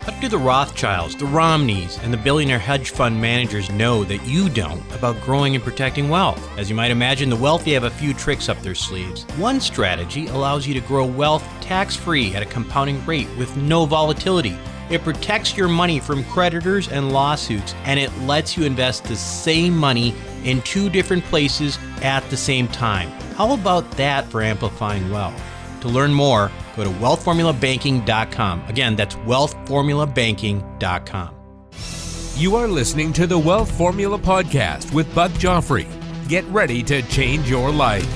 What do the Rothschilds, the Romneys, and the billionaire hedge fund managers know that you don't about growing and protecting wealth? As you might imagine, the wealthy have a few tricks up their sleeves. One strategy allows you to grow wealth tax-free at a compounding rate with no volatility. It protects your money from creditors and lawsuits, and it lets you invest the same money in two different places at the same time. How about that for amplifying wealth? To learn more, go to wealthformulabanking.com. Again, that's wealthformulabanking.com. You are listening to the Wealth Formula Podcast with Buck Joffrey. Get ready to change your life.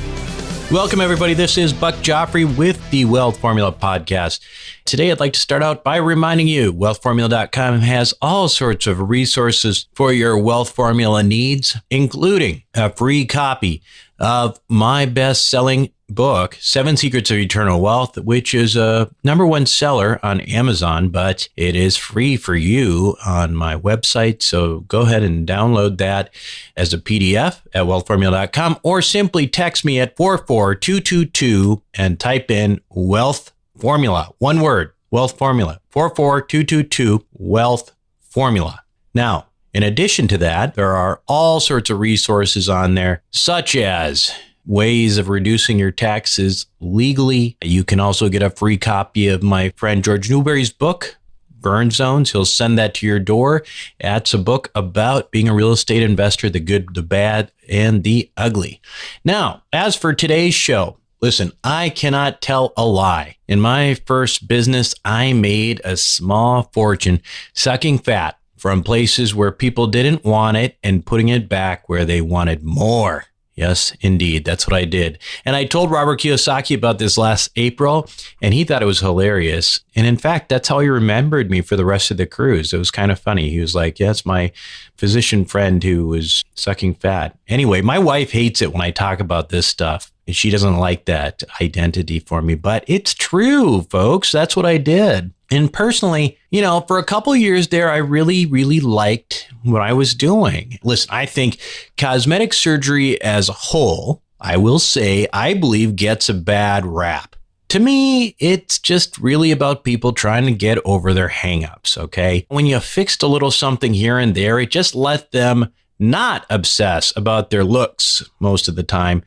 Welcome, everybody. This is Buck Joffrey with the Wealth Formula Podcast. Today, I'd like to start out by reminding you, wealthformula.com has all sorts of resources for your wealth formula needs, including a free copy of my best-selling book, 7 Secrets of Eternal Wealth, which is a #1 seller on Amazon, but it is free for you on my website. So go ahead and download that as a PDF at wealthformula.com, or simply text me at 44222 and type in Wealth Formula. One word, Wealth Formula, 44222 Wealth Formula. Now, in addition to that, there are all sorts of resources on there, such as ways of reducing your taxes legally. You can also get a free copy of my friend Jorge Newberry's book, Burn Zones. He'll send that to your door. That's a book about being a real estate investor, the good, the bad, and the ugly. Now, as for today's show, listen, I cannot tell a lie. In my first business, I made a small fortune sucking fat from places where people didn't want it and putting it back where they wanted more. Yes, indeed. That's what I did. And I told Robert Kiyosaki about this last April, and he thought it was hilarious. And in fact, that's how he remembered me for the rest of the cruise. It was kind of funny. He was like, yeah, it's my physician friend who was sucking fat. Anyway, my wife hates it when I talk about this stuff. And she doesn't like that identity for me. But it's true, folks. That's what I did. And personally, you know, for a couple of years there, I really liked what I was doing. Listen, I think cosmetic surgery as a whole, I will say, I believe gets a bad rap. To me, it's just really about people trying to get over their hangups, okay? When you fixed a little something here and there, it just let them not obsess about their looks most of the time.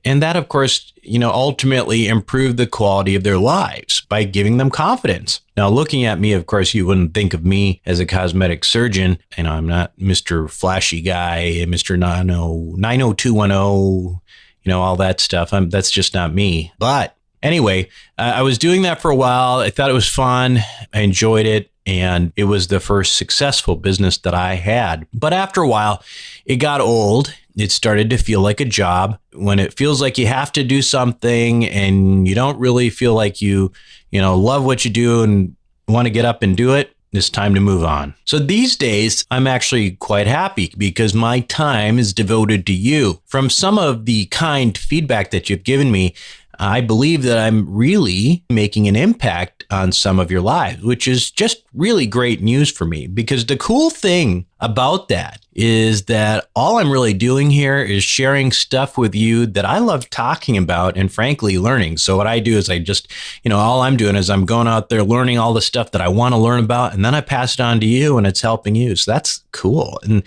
And that, of course, you know, ultimately improved the quality of their lives by giving them confidence. Now, looking at me, of course, you wouldn't think of me as a cosmetic surgeon. You know, I'm not Mr. Flashy Guy, Mr. 90210, you know, all that stuff. That's just not me. But anyway, I was doing that for a while. I thought it was fun. I enjoyed it. And it was the first successful business that I had. But after a while, it got old. It started to feel like a job. When it feels like you have to do something and you don't really feel like you love what you do and want to get up and do it, it's time to move on. So these days, I'm actually quite happy because my time is devoted to you. From some of the kind feedback that you've given me, I believe that I'm really making an impact on some of your lives, which is just really great news for me, because the cool thing about that is that all I'm really doing here is sharing stuff with you that I love talking about and frankly learning. So what I do is I just, all I'm doing is I'm going out there learning all the stuff that I want to learn about, and then I pass it on to you and it's helping you. So that's cool. And,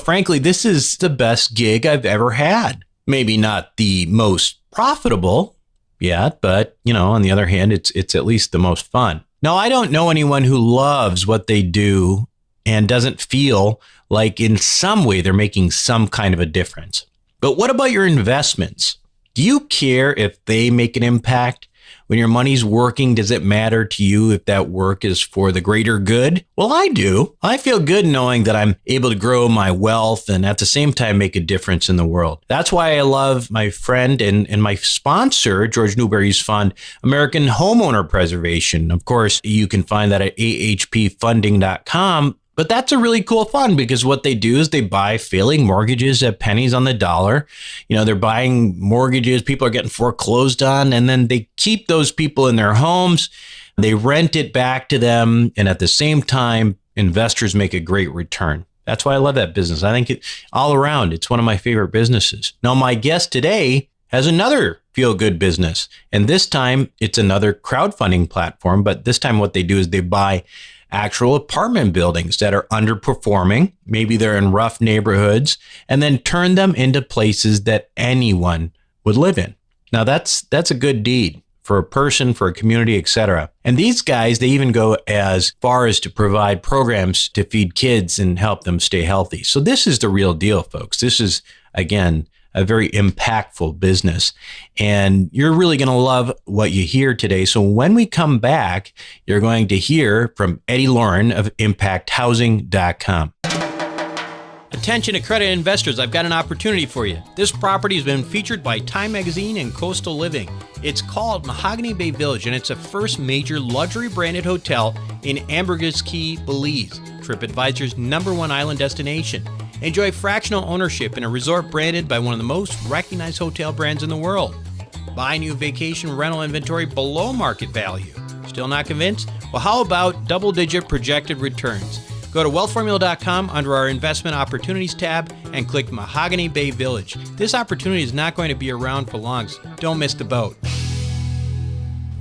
frankly, this is the best gig I've ever had. Maybe not the most profitable yet, but, on the other hand, it's at least the most fun. Now, I don't know anyone who loves what they do and doesn't feel like in some way they're making some kind of a difference. But what about your investments? Do you care if they make an impact? When your money's working, does it matter to you if that work is for the greater good? Well, I do. I feel good knowing that I'm able to grow my wealth and at the same time make a difference in the world. That's why I love my friend and my sponsor, Jorge Newberry's fund, American Homeowner Preservation. Of course, you can find that at ahpfunding.com. But that's a really cool fund because what they do is they buy failing mortgages at pennies on the dollar. They're buying mortgages people are getting foreclosed on, and then they keep those people in their homes. They rent it back to them. And at the same time, investors make a great return. That's why I love that business. I think all around, it's one of my favorite businesses. Now, my guest today has another feel-good business. And this time, it's another crowdfunding platform. But this time, what they do is they buy actual apartment buildings that are underperforming. Maybe they're in rough neighborhoods, and then turn them into places that anyone would live in. Now that's a good deed for a person, for a community, etc. And these guys, they even go as far as to provide programs to feed kids and help them stay healthy. So this is the real deal, folks. This is, again, a very impactful business. And you're really going to love what you hear today. So when we come back, you're going to hear from Eddie Lauren of impacthousing.com. Attention accredited investors, I've got an opportunity for you. This property has been featured by Time Magazine and Coastal Living. It's called Mahogany Bay Village, and it's a first major luxury branded hotel in Ambergris Caye, Belize, TripAdvisor's #1 island destination. Enjoy fractional ownership in a resort branded by one of the most recognized hotel brands in the world. Buy new vacation rental inventory below market value. Still not convinced? Well, how about double-digit projected returns? Go to wealthformula.com under our investment opportunities tab and click Mahogany Bay Village. This opportunity is not going to be around for long, so don't miss the boat.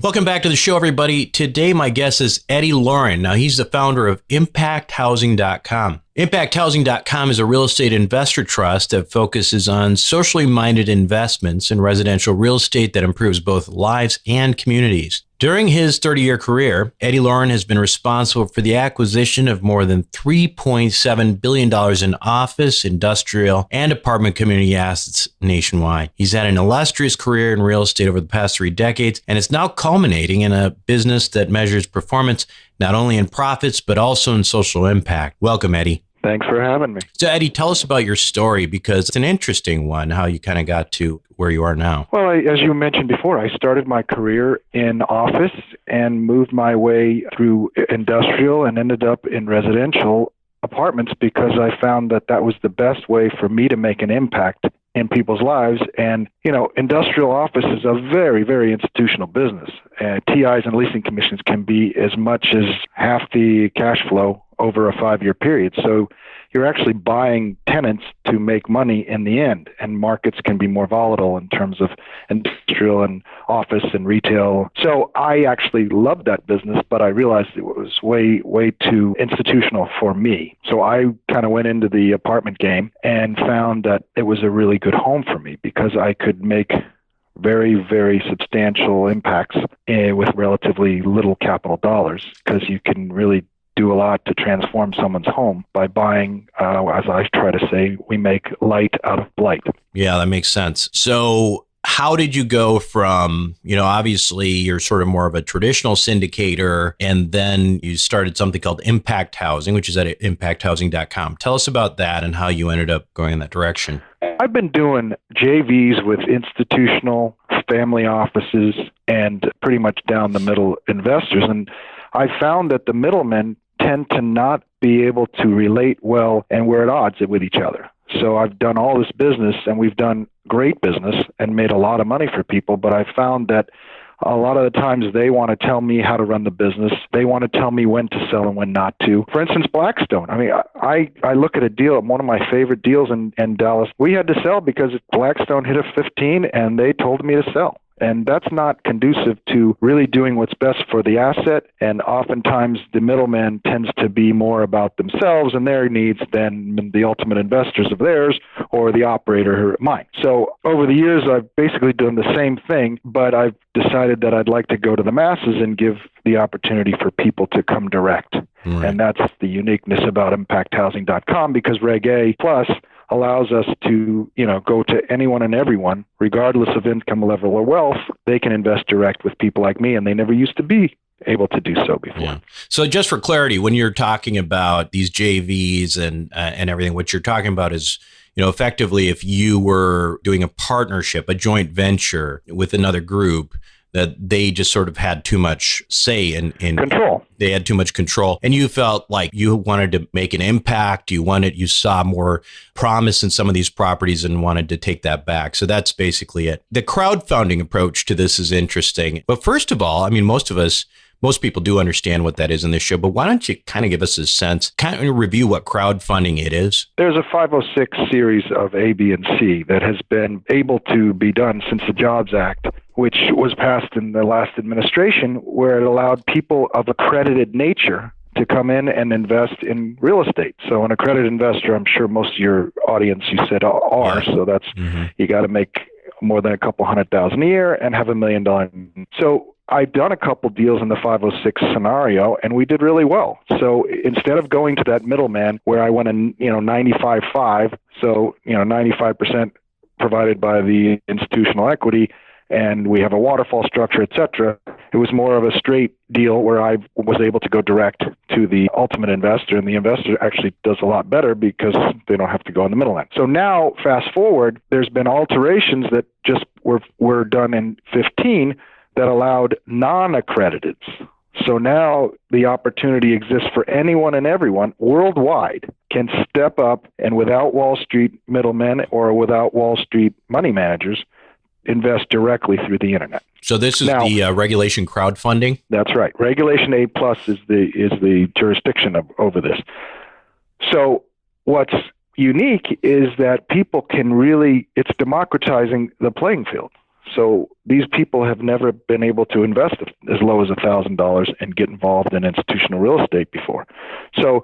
Welcome back to the show, everybody. Today, my guest is Eddie Lauren. Now, he's the founder of impacthousing.com. Impacthousing.com is a real estate investor trust that focuses on socially minded investments in residential real estate that improves both lives and communities. During his 30-year career, Eddie Lauren has been responsible for the acquisition of more than $3.7 billion in office, industrial, and apartment community assets nationwide. He's had an illustrious career in real estate over the past 3 decades, and it's now culminating in a business that measures performance not only in profits, but also in social impact. Welcome, Eddie. Thanks for having me. So, Eddie, tell us about your story, because it's an interesting one, how you kind of got to where you are now. Well, as you mentioned before, I started my career in office and moved my way through industrial and ended up in residential apartments because I found that that was the best way for me to make an impact in people's lives. And, you know, industrial office is a very, very institutional business. TIs and leasing commissions can be as much as half the cash flow over a 5-year period. So you're actually buying tenants to make money in the end, and markets can be more volatile in terms of industrial and office and retail. So I actually loved that business, but I realized it was way too institutional for me. So I kind of went into the apartment game and found that it was a really good home for me because I could make very, very substantial impacts with relatively little capital dollars, because you can really do a lot to transform someone's home by buying, as I try to say, we make light out of blight. Yeah, that makes sense. So how did you go from, obviously you're sort of more of a traditional syndicator, and then you started something called Impact Housing, which is at impacthousing.com. Tell us about that and how you ended up going in that direction. I've been doing JVs with institutional family offices and pretty much down the middle investors. And I found that the middlemen tend to not be able to relate well, and we're at odds with each other. So I've done all this business, and we've done great business and made a lot of money for people, but I found that a lot of the times they want to tell me how to run the business. They want to tell me when to sell and when not to. For instance, Blackstone. I mean, I look at a deal, one of my favorite deals in Dallas. We had to sell because Blackstone hit a 15 and they told me to sell. And that's not conducive to really doing what's best for the asset. And oftentimes the middleman tends to be more about themselves and their needs than the ultimate investors of theirs or the operator mine. So over the years, I've basically done the same thing, but I've decided that I'd like to go to the masses and give the opportunity for people to come direct. Right. And that's the uniqueness about impacthousing.com, because Reg A Plus allows us to, go to anyone and everyone, regardless of income level or wealth. They can invest direct with people like me, and they never used to be able to do so before. Yeah. So just for clarity, when you're talking about these JVs and everything, what you're talking about is, effectively, if you were doing a partnership, a joint venture with another group, that they just sort of had too much say in control. They had too much control. And you felt like you wanted to make an impact. You saw more promise in some of these properties and wanted to take that back. So that's basically it. The crowdfunding approach to this is interesting. But first of all, I mean, most people do understand what that is in this show, but why don't you kind of give us a sense, kind of review what crowdfunding it is? There's a 506 series of A, B, and C that has been able to be done since the Jobs Act, which was passed in the last administration, where it allowed people of accredited nature to come in and invest in real estate. So an accredited investor, I'm sure most of your audience, you said, are. So that's, you got to make more than a couple $100,000 a year and have $1 million. So I've done a couple deals in the 506 scenario, and we did really well. So instead of going to that middleman where I went in, 95-5, so, 95% provided by the institutional equity, and we have a waterfall structure, et cetera. It was more of a straight deal where I was able to go direct to the ultimate investor, and the investor actually does a lot better because they don't have to go in the middleman. So now, fast forward, there's been alterations that just were done in 15 that allowed non-accrediteds. So now the opportunity exists for anyone and everyone worldwide can step up and without Wall Street middlemen or without Wall Street money managers, invest directly through the internet. So this is the regulation crowdfunding? That's right. Regulation A+ is the jurisdiction over this. So what's unique is that people can really, it's democratizing the playing field. So these people have never been able to invest as low as $1,000 and get involved in institutional real estate before. So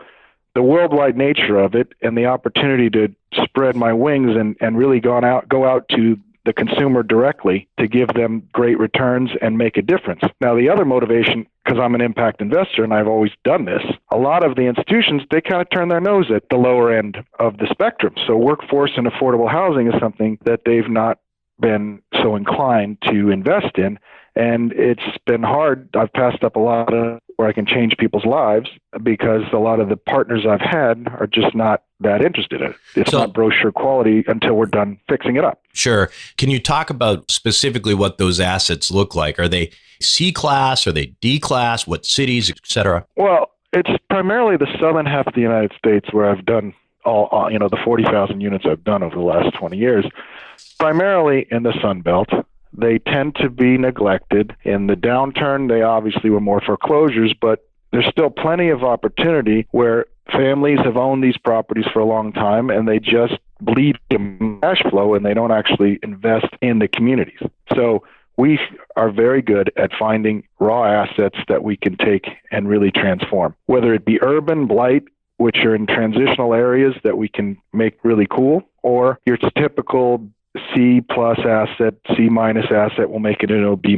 the worldwide nature of it and the opportunity to spread my wings and really go out to the consumer directly to give them great returns and make a difference. Now, the other motivation, because I'm an impact investor and I've always done this, a lot of the institutions, they kind of turn their nose at the lower end of the spectrum. So workforce and affordable housing is something that they've not been so inclined to invest in. And it's been hard. I've passed up a lot of where I can change people's lives because a lot of the partners I've had are just not that interested in it. It's not brochure quality until we're done fixing it up. Sure. Can you talk about specifically what those assets look like? Are they C class? Are they D class? What cities, et cetera? Well, it's primarily the southern half of the United States where I've done all, the 40,000 units I've done over the last 20 years, primarily in the Sun Belt. They tend to be neglected. In the downturn, they obviously were more foreclosures, but there's still plenty of opportunity where families have owned these properties for a long time and they just bleed cash flow and they don't actually invest in the communities. So we are very good at finding raw assets that we can take and really transform, whether it be urban, blight, which are in transitional areas that we can make really cool, or your typical C+ asset, C- asset will make it into a B-.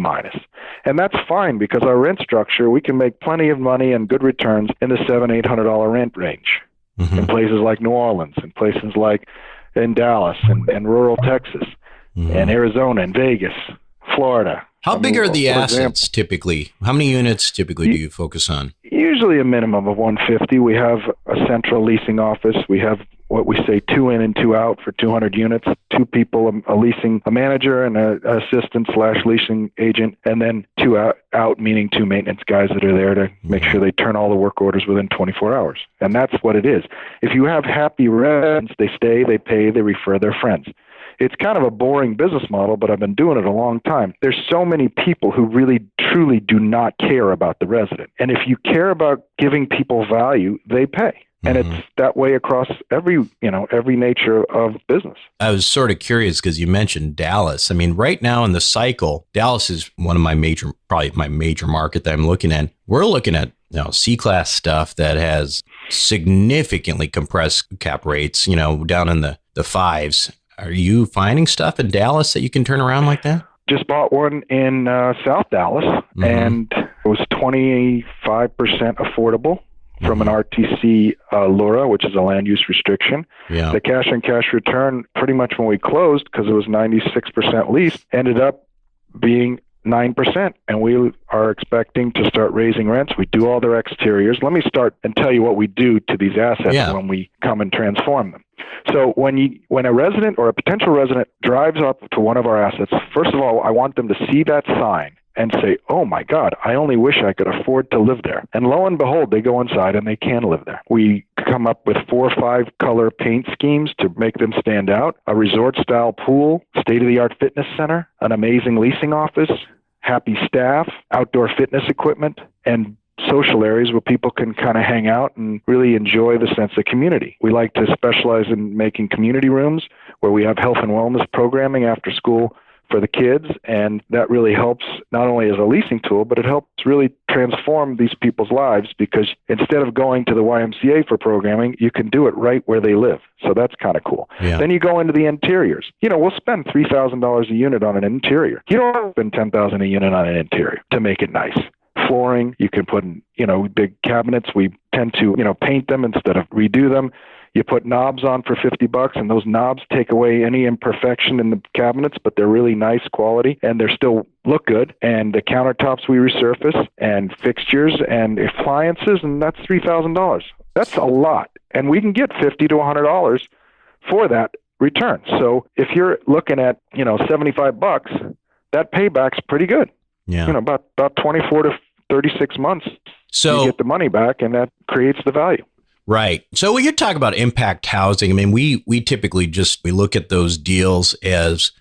And that's fine because our rent structure, we can make plenty of money and good returns in the $700-800 rent range in places like New Orleans, in places like in Dallas and rural Texas and Arizona and Vegas, Florida. How big are the assets typically? How many units typically do you focus on? Usually a minimum of 150. We have a central leasing office. We have what we say 2 in and 2 out for 200 units, 2 people, a manager and an assistant / leasing agent, and then 2 out, meaning 2 maintenance guys that are there to make sure they turn all the work orders within 24 hours. And that's what it is. If you have happy residents, they stay, they pay, they refer their friends. It's kind of a boring business model, but I've been doing it a long time. There's so many people who really, truly do not care about the resident. And if you care about giving people value, they pay. And it's that way across every nature of business. I was sort of curious because you mentioned Dallas. I mean, right now in the cycle, Dallas is one of my probably my major market that I'm looking at. We're looking at C-class stuff that has significantly compressed cap rates, down in the 5s. Are you finding stuff in Dallas that you can turn around like that? Just bought one in South Dallas, and it was 25% affordable from an RTC LURA, which is a land use restriction. Yeah. The cash-on-cash return, pretty much when we closed, because it was 96% leased, ended up being 9%, and we are expecting to start raising rents. We do all their exteriors. Let me start and tell you what we do to these assets when we come and transform them. So when a resident or a potential resident drives up to one of our assets, first of all, I want them to see that sign and say, oh my God, I only wish I could afford to live there. And lo and behold, they go inside and they can live there. We come up with 4 or 5 color paint schemes to make them stand out, a resort-style pool, state-of-the-art fitness center, an amazing leasing office, happy staff, outdoor fitness equipment, and social areas where people can kind of hang out and really enjoy the sense of community. We like to specialize in making community rooms where we have health and wellness programming after school for the kids, and that really helps not only as a leasing tool, but it helps really transform these people's lives, because instead of going to the YMCA for programming, you can do it right where they live. So that's kind of cool. Yeah. Then you go into the interiors. We'll spend $3,000 a unit on an interior. You don't have to spend $10,000 a unit on an interior to make it nice. Flooring, you can put in, big cabinets. We tend to, paint them instead of redo them. You put knobs on for $50, and those knobs take away any imperfection in the cabinets, but they're really nice quality, and they still look good. And the countertops we resurface, and fixtures and appliances, and that's $3,000. That's a lot. And we can get $50 to $100 for that return. So if you're looking at, $75, that payback's pretty good. Yeah. About 24 to 36 months, so you get the money back, and that creates the value. Right. So when you talk about impact housing, I mean, we typically we look at those deals as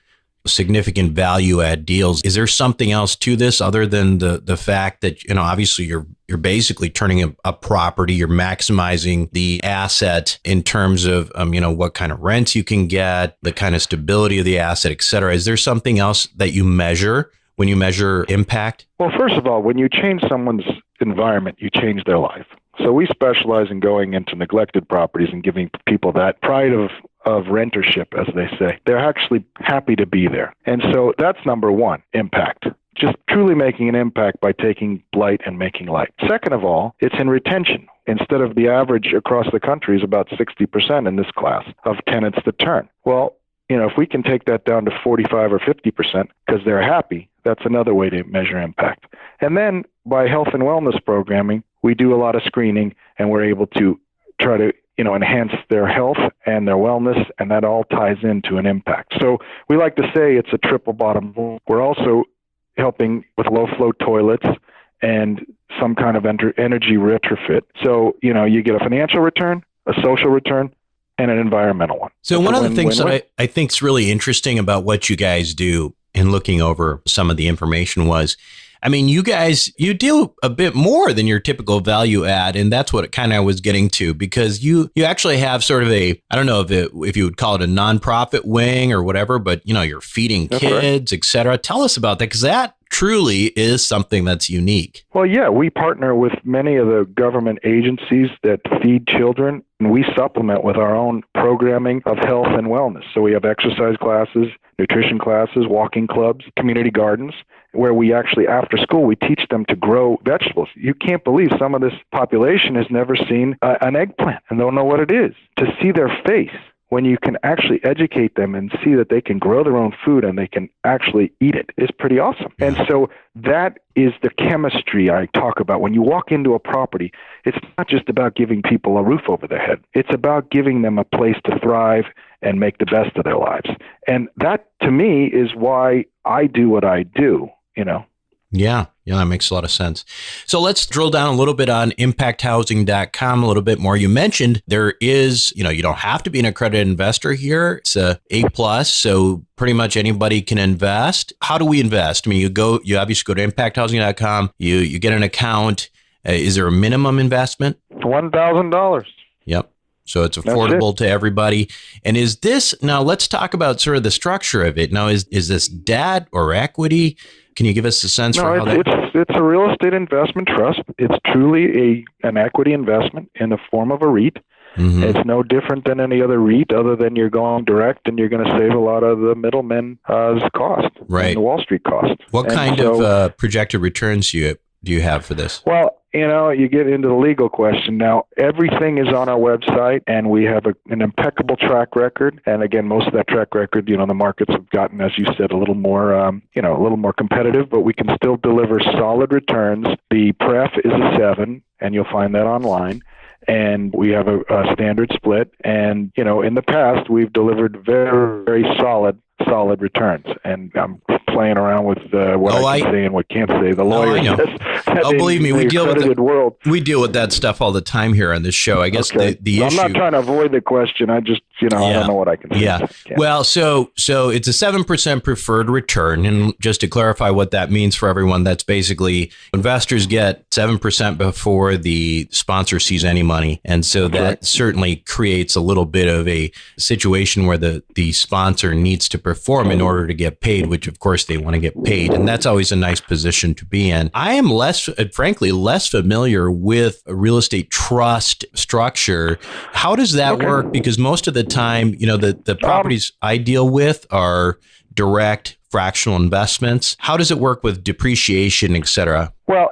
significant value add deals. Is there something else to this other than the fact that, obviously you're basically turning a property, you're maximizing the asset in terms of, what kind of rents you can get, the kind of stability of the asset, et cetera. Is there something else that you measure when you measure impact? Well, first of all, when you change someone's environment, you change their life. So we specialize in going into neglected properties and giving people that pride of rentership, as they say. They're actually happy to be there. And so that's number one, impact. Just truly making an impact by taking blight and making light. Second of all, it's in retention. Instead of the average across the country is about 60% in this class of tenants that turn. Well, if we can take that down to 45 or 50% because they're happy, that's another way to measure impact. And then by health and wellness programming, we do a lot of screening, and we're able to try to, enhance their health and their wellness, and that all ties into an impact. So we like to say it's a triple bottom. We're also helping with low flow toilets and some kind of energy retrofit. So, you get a financial return, a social return, and an environmental one. So one of the things that I think is really interesting about what you guys do in looking over some of the information was, you guys, you do a bit more than your typical value add. And that's what it kind of was getting to, because you actually have sort of I don't know if you would call it a nonprofit wing or whatever, but you're feeding kids, et cetera. Tell us about that, because that truly is something that's unique. Well, yeah, we partner with many of the government agencies that feed children, and we supplement with our own programming of health and wellness. So we have exercise classes, nutrition classes, walking clubs, community gardens, where we actually, after school, we teach them to grow vegetables. You can't believe some of this population has never seen an eggplant and don't know what it is. To see their face when you can actually educate them and see that they can grow their own food and they can actually eat it is pretty awesome. And so that is the chemistry I talk about. When you walk into a property, it's not just about giving people a roof over their head. It's about giving them a place to thrive and make the best of their lives. And that, to me, is why I do what I do, Yeah, that makes a lot of sense. So let's drill down a little bit on impacthousing.com a little bit more. You mentioned there is, you don't have to be an accredited investor here. It's a A+, so pretty much anybody can invest. How do we invest? You obviously go to impacthousing.com, you get an account. Is there a minimum investment? $1,000. Yep. So it's affordable to everybody. And now let's talk about sort of the structure of it. Now, is this debt or equity? Can you give us a sense for how it's a real estate investment trust. It's truly an equity investment in the form of a REIT. Mm-hmm. It's no different than any other REIT, other than you're going direct and you're going to save a lot of the middlemen's cost, right? The Wall Street cost. What kind of projected returns do you have for this? Well, you get into the legal question. Now, everything is on our website, and we have an impeccable track record. And again, most of that track record, the markets have gotten, as you said, a little more competitive, but we can still deliver solid returns. The pref is a 7, and you'll find that online. And we have a standard split. And, in the past, we've delivered very, very solid returns. And I'm playing around with what I can say and what can't say. The lawyer says. Believe me, we deal with that stuff all the time here on this show. I guess the issue. I'm not trying to avoid the question. I just I don't know what I can say. Yeah. Well, so it's a 7% preferred return. And just to clarify what that means for everyone, that's basically investors get 7% before the sponsor sees any money. And so that certainly creates a little bit of a situation where the sponsor needs to perform in order to get paid, which of course they want to get paid. And that's always a nice position to be in. I am frankly less familiar with a real estate trust structure. How does that work? Because most of the time, the properties I deal with are direct fractional investments. How does it work with depreciation, et cetera? Well,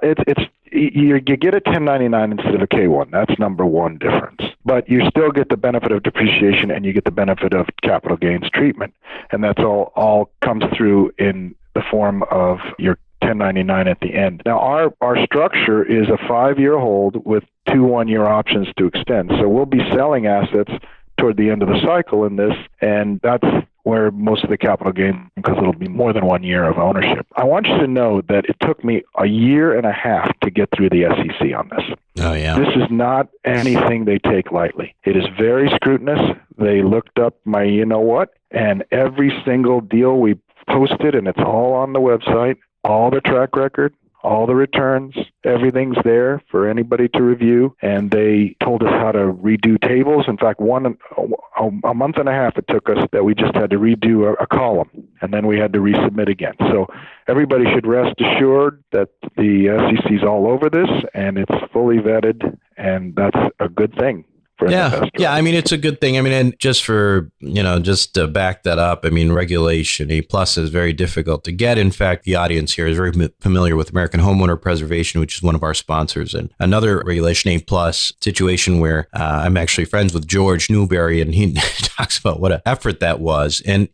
you get a 1099 instead of a K1. That's number one difference. But you still get the benefit of depreciation and you get the benefit of capital gains treatment. And that's all comes through in the form of your 1099 at the end. Now, our structure is a 5-year hold with 2 one-year options to extend. So we'll be selling assets toward the end of the cycle in this, and that's where most of the capital gain, because it'll be more than 1 year of ownership. I want you to know that it took me a year and a half to get through the SEC on this. Oh, yeah. This is not anything they take lightly. It is very scrutinous. They looked up my and every single deal we posted, and it's all on the website, all the track record, all the returns, everything's there for anybody to review. And they told us how to redo tables. In fact, a month and a half it took us that we just had to redo a column, and then we had to resubmit again. So everybody should rest assured that the SEC's all over this, and it's fully vetted, and that's a good thing. Yeah. I mean, it's a good thing. I mean, and just for, just to back that up, I mean, regulation A+ is very difficult to get. In fact, the audience here is very familiar with American Homeowner Preservation, which is one of our sponsors, and another regulation A+ situation where I'm actually friends with Jorge Newberry, and he talks about what an effort that was. And,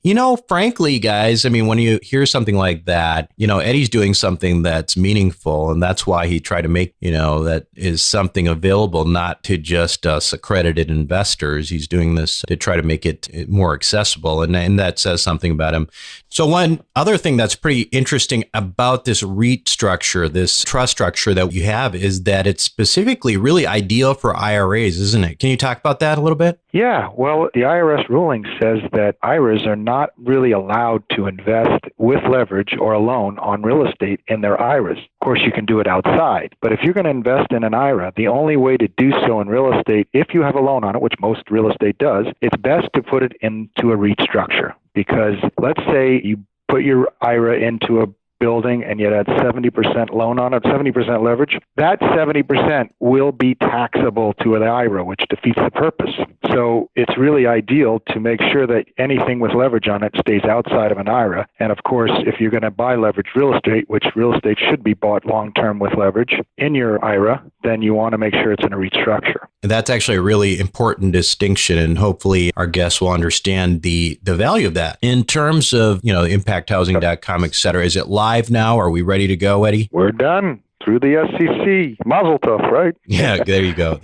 frankly, guys, I mean, when you hear something like that, Eddie's doing something that's meaningful, and that's why he tried to make, that is something available, not to just accredited investors. He's doing this to try to make it more accessible, and that says something about him. So one other thing that's pretty interesting about this REIT structure, this trust structure that you have, is that it's specifically really ideal for IRAs, isn't it? Can you talk about that a little bit? Yeah, well, the IRS ruling says that IRAs are not really allowed to invest with leverage or a loan on real estate in their IRAs. Of course, you can do it outside, but if you're going to invest in an IRA, the only way to do so in real estate, if you have a loan on it, which most real estate does, it's best to put it into a REIT structure. Because let's say you put your IRA into a building and you had 70% loan on it, 70% leverage, that 70% will be taxable to an IRA, which defeats the purpose. So it's really ideal to make sure that anything with leverage on it stays outside of an IRA. And of course, if you're going to buy leveraged real estate, which real estate should be bought long-term with leverage in your IRA, then you want to make sure it's in a REIT structure. And that's actually a really important distinction, and hopefully our guests will understand the value of that. In terms of, impacthousing.com, et cetera, is it live now? Are we ready to go, Eddie? We're done. Through the SEC. Mazel tov, right? Yeah, there you go.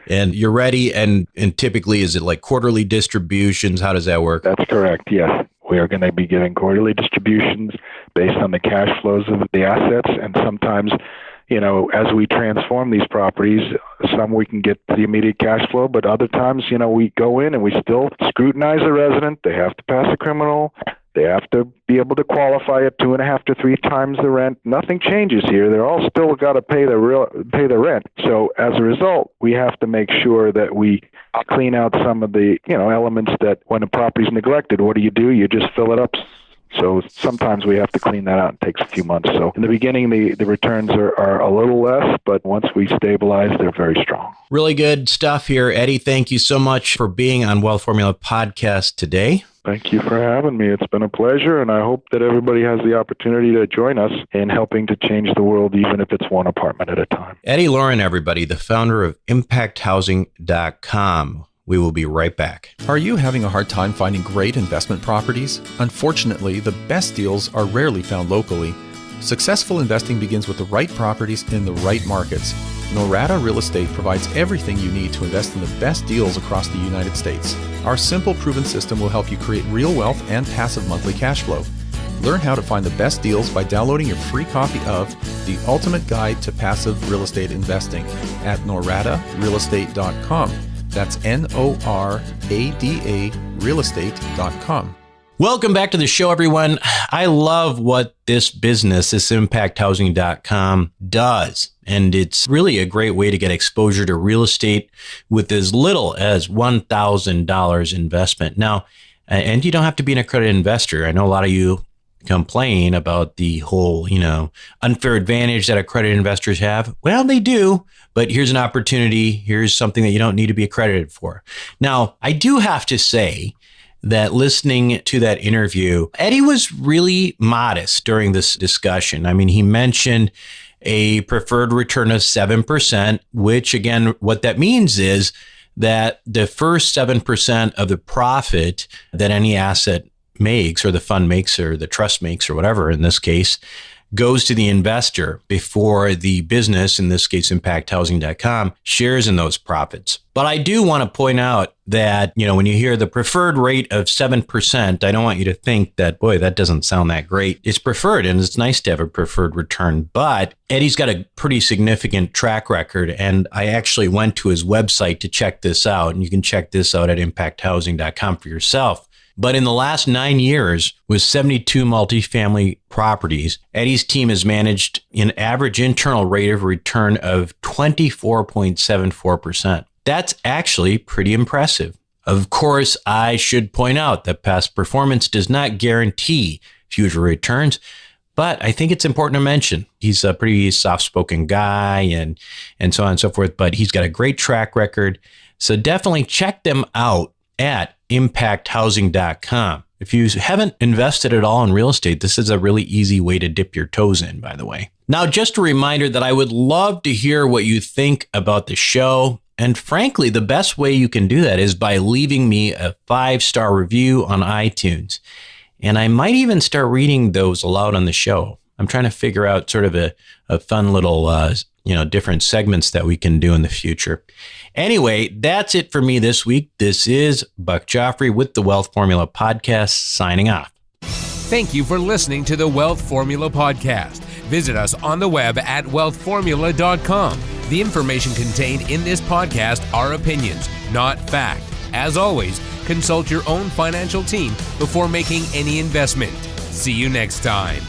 And you're ready, and typically, is it like quarterly distributions? How does that work? That's correct, yes. We are going to be getting quarterly distributions based on the cash flows of the assets, and sometimes, as we transform these properties, some we can get the immediate cash flow, but other times, we go in and we still scrutinize the resident. They have to pass a criminal. They have to be able to qualify at 2.5 to 3 times the rent. Nothing changes here. They're all still got to pay the rent. So as a result, we have to make sure that we clean out some of the elements that when a property's neglected, what do? You just fill it up. So sometimes we have to clean that out. It takes a few months. So in the beginning, the returns are a little less, but once we stabilize, they're very strong. Really good stuff here. Eddie, thank you so much for being on Wealth Formula Podcast today. Thank you for having me. It's been a pleasure, and I hope that everybody has the opportunity to join us in helping to change the world, even if it's one apartment at a time. Eddie Lauren, everybody, the founder of impacthousing.com. We will be right back. Are you having a hard time finding great investment properties? Unfortunately, the best deals are rarely found locally. Successful investing begins with the right properties in the right markets. Norada Real Estate provides everything you need to invest in the best deals across the United States. Our simple, proven system will help you create real wealth and passive monthly cash flow. Learn how to find the best deals by downloading your free copy of The Ultimate Guide to Passive Real Estate Investing at noradarealestate.com. That's NORADA realestate.com. Welcome back to the show, everyone. I love what this business, this impacthousing.com, does. And it's really a great way to get exposure to real estate with as little as $1,000 investment. Now, and you don't have to be an accredited investor. I know a lot of you complain about the whole, unfair advantage that accredited investors have. Well, they do, but here's an opportunity. Here's something that you don't need to be accredited for. Now, I do have to say that listening to that interview, Eddie was really modest during this discussion. I mean, he mentioned a preferred return of 7%, which again, what that means is that the first 7% of the profit that any asset makes, or the fund makes, or the trust makes, or whatever in this case, goes to the investor before the business, in this case, impacthousing.com, shares in those profits. But I do want to point out that, when you hear the preferred rate of 7%, I don't want you to think that, boy, that doesn't sound that great. It's preferred, and it's nice to have a preferred return. But Eddie's got a pretty significant track record, and I actually went to his website to check this out, and you can check this out at impacthousing.com for yourself. But in the last 9 years, with 72 multifamily properties, Eddie's team has managed an average internal rate of return of 24.74%. That's actually pretty impressive. Of course, I should point out that past performance does not guarantee future returns, but I think it's important to mention he's a pretty soft-spoken guy and so on and so forth, but he's got a great track record. So definitely check them out at impacthousing.com. If you haven't invested at all in real estate, this is a really easy way to dip your toes in, by the way. Now, just a reminder that I would love to hear what you think about the show. And frankly, the best way you can do that is by leaving me a 5-star review on iTunes. And I might even start reading those aloud on the show. I'm trying to figure out sort of a fun little, different segments that we can do in the future. Anyway, that's it for me this week. This is Buck Joffrey with the Wealth Formula Podcast, signing off. Thank you for listening to the Wealth Formula Podcast. Visit us on the web at wealthformula.com. The information contained in this podcast are opinions, not fact. As always, consult your own financial team before making any investment. See you next time.